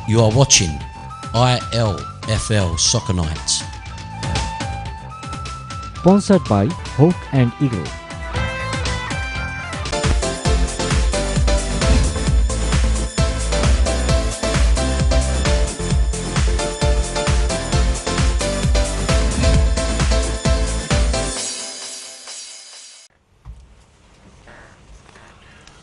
You are watching ILFL Soccer Nights. Sponsored by Hawk and Eagle.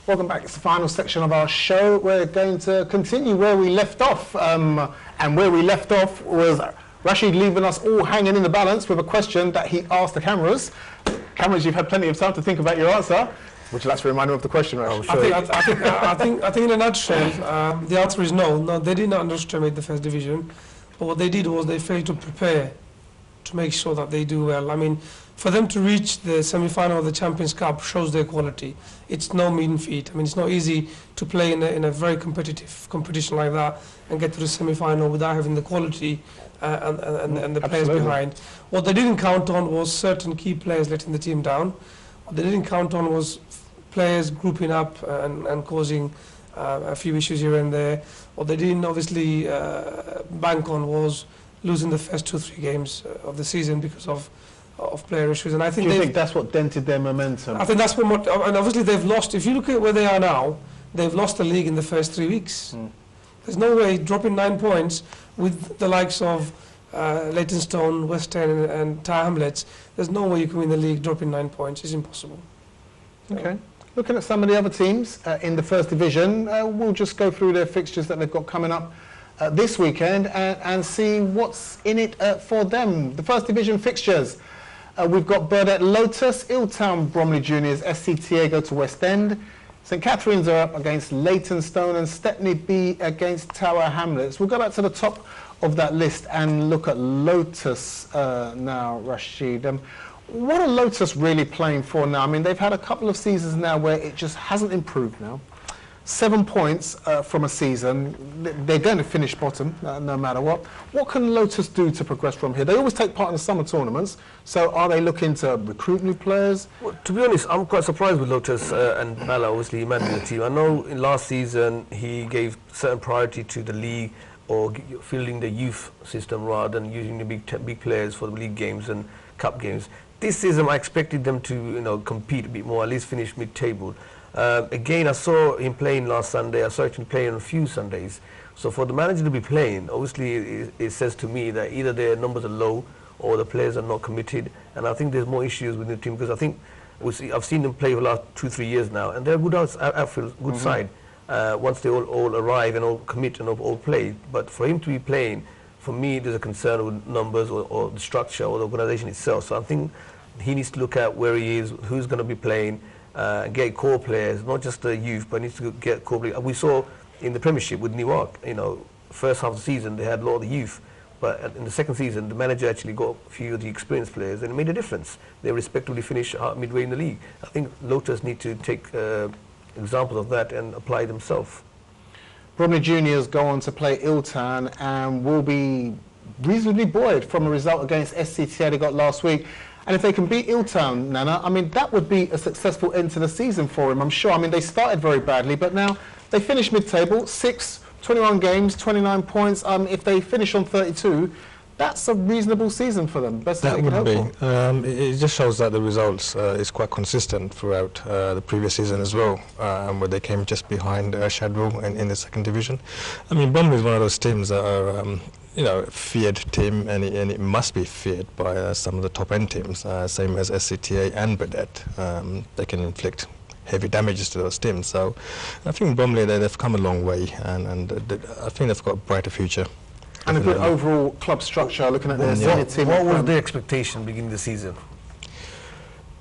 Welcome back. It's the final section of our show. We're going to continue where we left off. And where we left off was Rashid leaving us all hanging in the balance with a question that he asked the cameras. Cameras, you've had plenty of time to think about your answer. Would you like to remind me of the question, Rash? I think in a nutshell, the answer is no. No, they didn't underestimate the first division. But what they did was they failed to prepare to make sure that they do well. I mean, for them to reach the semi-final of the Champions Cup shows their quality. It's no mean feat. I mean, it's not easy to play in a very competitive competition like that and get to the semi-final without having the quality and the players behind. What they didn't count on was certain key players letting the team down. What they didn't count on was players grouping up and causing a few issues here and there. What they didn't obviously bank on was losing the first 2-3 games of the season because of player issues, and I think. Do you think that's what dented their momentum? I think that's what, and obviously they've lost. If you look at where they are now, they've lost the league in the first 3 weeks. There's no way dropping 9 points with the likes of Leytonstone, West End, and Tower Hamlets. There's no way you can win the league dropping 9 points. It's impossible. Okay. Looking at some of the other teams in the first division, we'll just go through their fixtures that they've got coming up this weekend and see what's in it for them. The first division fixtures. We've got Burdett Lotus, Illtown Bromley Juniors, SCTA go to West End. St Catherine's are up against Leytonstone and Stepney B against Tower Hamlets. We'll go back to the top of that list and look at Lotus now, Rashid. What are Lotus really playing for now? I mean, they've had a couple of seasons now where it just hasn't improved now. 7 points from a season. They're going to finish bottom no matter what. What can Lotus do to progress from here? They always take part in the summer tournaments, so are they looking to recruit new players? Well, to be honest, I'm quite surprised with Lotus and Bala, obviously he managed the team. I know in last season he gave certain priority to the league or fielding the youth system rather than using the big players for the league games and cup games. This season I expected them to compete a bit more, at least finish mid-table. Again, I saw him playing last Sunday. I saw him playing on a few Sundays. So for the manager to be playing, obviously it says to me that either their numbers are low or the players are not committed. And I think there's more issues with the team because I think I've seen them play for the last 2-3 years now, and they're a good outfield, good side. Once they all arrive and all commit and all play. But for him to be playing, for me, there's a concern with numbers or the structure or the organisation itself. So I think he needs to look at where he is, who's going to be playing. Get core players, not just the youth, but needs to get core players. We saw in the Premiership with Newark, first half of the season they had a lot of the youth, but in the second season the manager actually got a few of the experienced players and it made a difference. They respectively finished midway in the league. I think Lotus need to take examples of that and apply themselves. Bromley Juniors go on to play Illtown and will be reasonably buoyed from a result against SCTA they got last week. And if they can beat Illtown, Nana, I mean, that would be a successful end to the season for him, I'm sure. I mean, they started very badly, but now they finished mid-table, 21 games, 29 points. If they finish on 32, that's a reasonable season for them. Best that would be. It just shows that the results is quite consistent throughout the previous season as well, where they came just behind Shadwell in the second division. I mean, Bromley is one of those teams that are feared team, and it must be feared by some of the top-end teams, same as SCTA and Burdett. They can inflict heavy damages to those teams. So I think Bromley, they've come a long way, and I think they've got a brighter future. And a good overall club structure, looking at their senior team. What was their expectation beginning the season?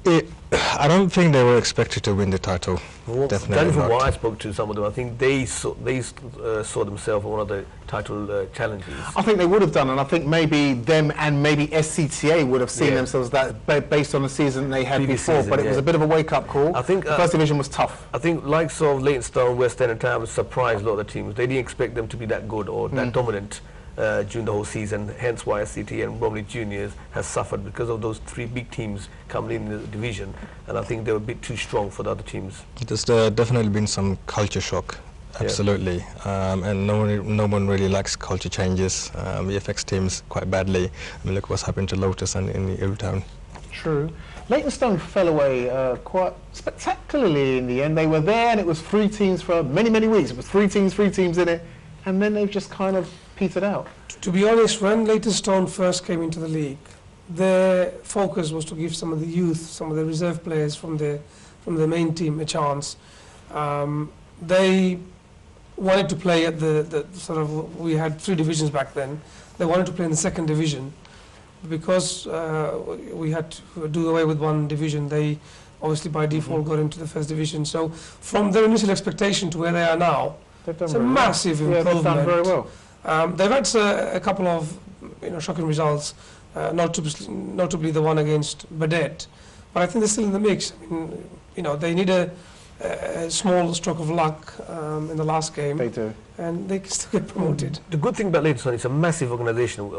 I don't think they were expected to win the title. Well, definitely from not. what I spoke to some of them, I think they saw themselves one of the title challenges. I think they would have done, and I think maybe them and maybe SCTA would have seen themselves that based on the season they had before. But it was a bit of a wake-up call. I think the first division was tough. I think likes of Leytonstone, West End and Tower surprised a lot of the teams. They didn't expect them to be that good or that dominant during the whole season, hence why SCTA and Bromley Juniors has suffered because of those 3 big teams coming in the division, and I think they were a bit too strong for the other teams. There's definitely been some culture shock Absolutely, and no one really likes culture changes. It affects teams quite badly. I mean, look what's happened to Lotus and in the Old Town. True. Leytonstone fell away quite spectacularly in the end. They were there, and it was 3 teams for many, many weeks. It was 3 teams in it, and then they've just kind of petered out. To be honest, when Leytonstone first came into the league, their focus was to give some of the youth, some of the reserve players from the main team a chance. They wanted to play at the sort of, we had 3 divisions back then. They wanted to play in the 2nd division. Because we had to do away with 1 division, they obviously by default got into the 1st division. So from their initial expectation to where they are now, it's a massive improvement. Yeah, they've done very well. They've had a couple of shocking results, notably the one against Badet, but I think they're still in the mix. I mean, they need a small stroke of luck in the last game. They do. And they can still get promoted. The good thing about Leytonstone, it's a massive organisation.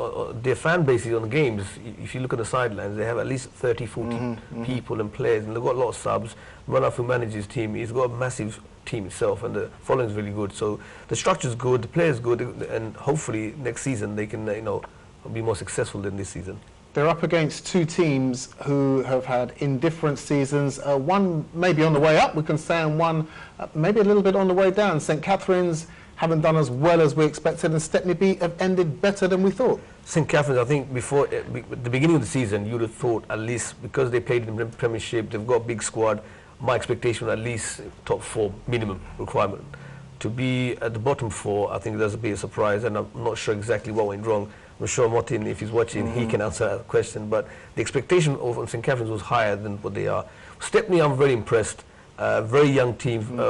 Their fan base is on the games. If you look at the sidelines, they have at least 30, 40 people and players, and they've got a lot of subs. Runoff, who manages his team, he's got a massive team itself, and the following is really good. So the structure's good, the players good, and hopefully next season they can, be more successful than this season. They're up against 2 teams who have had indifferent seasons. One maybe on the way up, we can say, and one maybe a little bit on the way down. St Catherine's haven't done as well as we expected, and Stepney B have ended better than we thought. St Catherine's, I think before the beginning of the season, you'd have thought at least because they played in the Premiership, they've got a big squad. My expectation was at least top 4 minimum requirement. To be at the bottom 4, I think there's a bit of a surprise, and I'm not sure exactly what went wrong. I'm sure Martin, if he's watching, he can answer that question. But the expectation of St Catherine's was higher than what they are. Stepney, I'm very impressed. Very young team. They're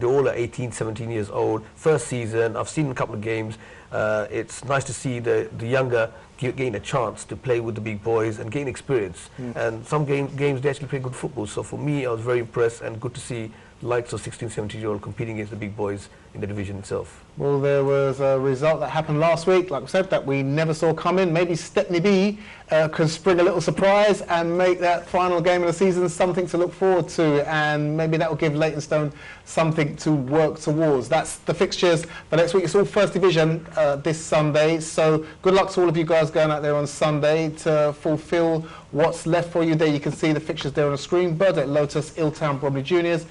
all at 18, 17 years old. First season. I've seen a couple of games. It's nice to see the younger gain a chance to play with the big boys and gain experience. And some games they actually play good football. So for me, I was very impressed, and good to see the likes of 16, 17-year-old competing against the big boys in the division itself. Well, there was a result that happened last week, like I said, that we never saw coming. Maybe Stepney B can spring a little surprise and make that final game of the season something to look forward to, and maybe that will give Leytonstone something to work towards. That's the fixtures for next week. It's all 1st division this Sunday, so good luck to all of you guys going out there on Sunday to fulfil what's left for you there. You can see the fixtures there on the screen. Burdett, Lotus, Illtown, Bromley Juniors,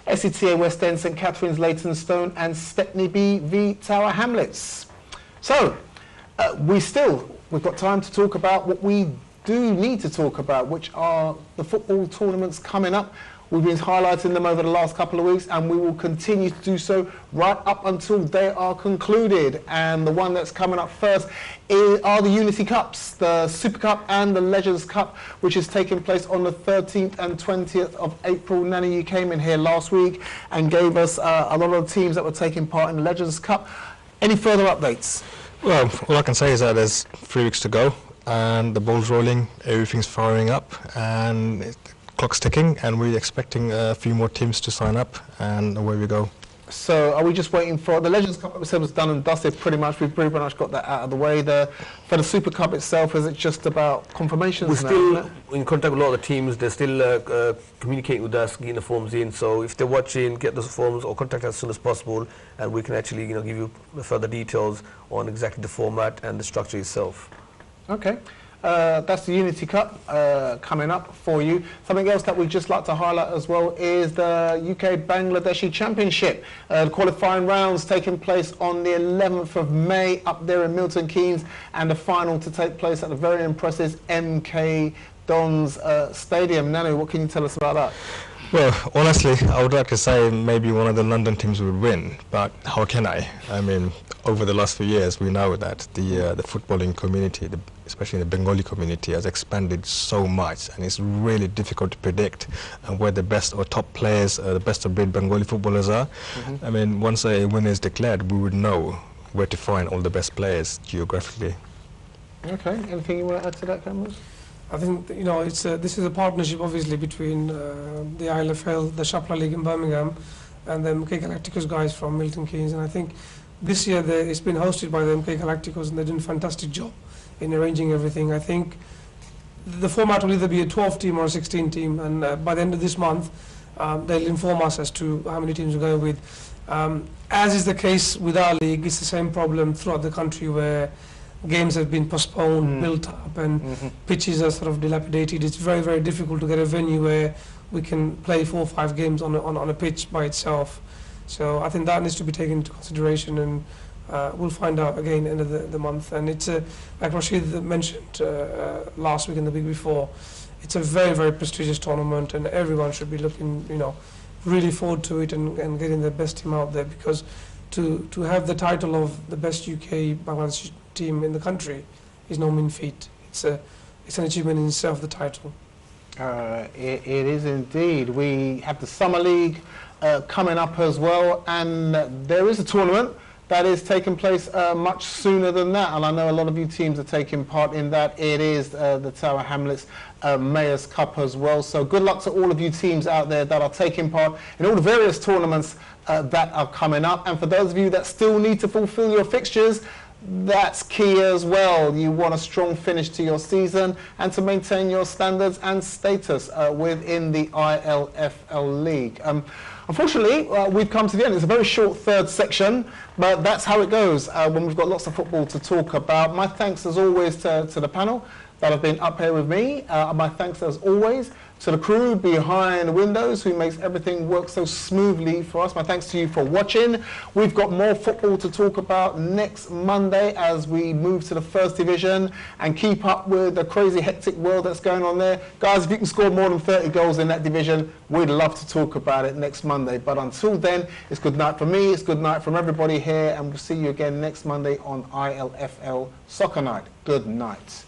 SETA West End, St Catherine's, Leytonstone, and Stepney B v Tower Hamlets. So, we've got time to talk about what we do need to talk about, which are the football tournaments coming up. We've been highlighting them over the last couple of weeks, and we will continue to do so right up until they are concluded. And the one that's coming up first are the Unity Cups, the Super Cup and the Legends Cup, which is taking place on the 13th and 20th of April. Nanny, you came in here last week and gave us a lot of the teams that were taking part in the Legends Cup. Any further updates? Well, all I can say is that there's 3 weeks to go, and the ball's rolling, everything's firing up, and clock's ticking, and we're expecting a few more teams to sign up, and away we go. So are we just waiting for the Legends Cup? We said was done and dusted pretty much. We've pretty much got that out of the way. For the Super Cup itself, is it just about confirmations? We're still in contact with a lot of the teams. They're still communicating with us, getting the forms in. So if they're watching, get those forms or contact us as soon as possible, and we can actually give you further details on exactly the format and the structure itself. Okay. That's the Unity Cup coming up for you. Something else that we'd just like to highlight as well is the UK Bangladeshi Championship. Qualifying rounds taking place on the 11th of May up there in Milton Keynes, and the final to take place at the very impressive MK Dons Stadium. Nanu, what can you tell us about that? Well, honestly, I would like to say maybe one of the London teams would win, but how can I? I mean, over the last few years, we know that the footballing community, especially the Bengali community, has expanded so much, and it's really difficult to predict where the best or top players, the best of breed Bengali footballers are. I mean, once a winner is declared, we would know where to find all the best players geographically. Okay, anything you want to add to that, Cameron? I think this is a partnership obviously between the ILFL, the Shapla League in Birmingham, and the MK Galacticos guys from Milton Keynes. And I think this year it's been hosted by the MK Galacticos, and they're doing a fantastic job in arranging everything. I think the format will either be a 12-team or a 16-team, and by the end of this month, they'll inform us as to how many teams we're going with. As is the case with our league, it's the same problem throughout the country where games have been postponed, built up, and pitches are sort of dilapidated. It's very, very difficult to get a venue where we can play 4 or 5 games on a pitch by itself. So I think that needs to be taken into consideration, and we'll find out again end of the month. And it's like Rashid mentioned last week and the week before, it's a very, very prestigious tournament, and everyone should be looking, really forward to it and getting the best team out there, because to have the title of the best UK Bangladesh team in the country is no mean feat. It's an achievement in itself, the title. It is indeed. We have the Summer League coming up as well, and there is a tournament that is taking place much sooner than that, and I know a lot of you teams are taking part in that. It is the Tower Hamlets Mayor's Cup as well, so good luck to all of you teams out there that are taking part in all the various tournaments that are coming up. And for those of you that still need to fulfill your fixtures, that's key as well. You want a strong finish to your season and to maintain your standards and status within the ILFL League. Unfortunately, we've come to the end. It's a very short third section, but that's how it goes when we've got lots of football to talk about. My thanks as always to the panel that have been up here with me. My thanks as always to the crew behind the windows who makes everything work so smoothly for us. My thanks to you for watching. We've got more football to talk about next Monday as we move to the First Division and keep up with the crazy hectic world that's going on there. Guys, if you can score more than 30 goals in that division, we'd love to talk about it next Monday. But until then, it's good night from me, it's good night from everybody here, and we'll see you again next Monday on ILFL Soccer Night. Good night.